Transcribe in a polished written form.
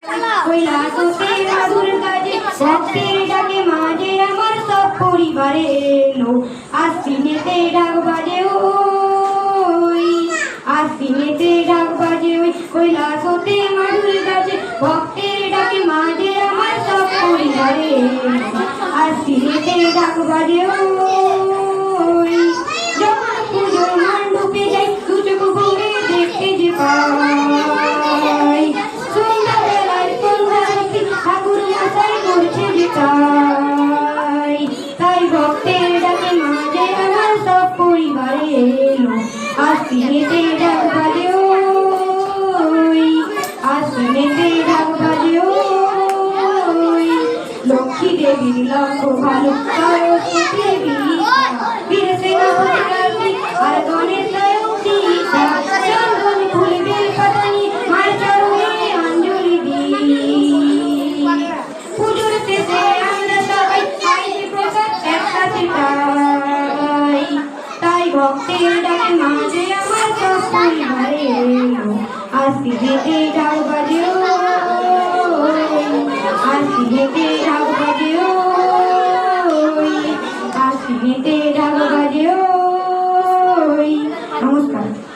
কৈলাসতে মাধুর কাজে ভক্তের ডাকে মাঝে আমার সব পরিবারে এলো আশ্বিনেতে ডাক বাজে ওই আশ্বিনেতে ডাক বাজে ওই কৈলাসতে মাধুর কাজে ভক্তের ডাকে মাঝে আমার সব পরিবারে এলো আশ্বিনেতে ডাক বাজে ওই যখন পুজোর মণ্ডপে যাই দু চোখ ভরে দেখতে যে পাই সন্ধ্যাবেলায় সন্ধ্যারতি ঠাকুর মশাই করছে যে তাই তাই ভক্তের ডাকে মাঝে আমার সব পরিবারে এলো আশ্বিনেতে ডাক বাজে ওই আশ্বিনেতে ডাক বাজে ওই লক্ষ্মী দেবীর লক্ষ ভালো সরস্বতী দেবী বীর সেনাপতি আর গণেশ সীতা চন্দন ফুল বেল পাতা নিয়ে মার চরণে অঞ্জলি দিই পুজোর শেষে আমরা সবাই খাই প্রসাদ একসাথে খাই তাই ভক্তের ডাকে মাঝে আমার সব পরিবারে এলো আশ্বিনেতে ডাক বাজে ওই আশ্বিনেতে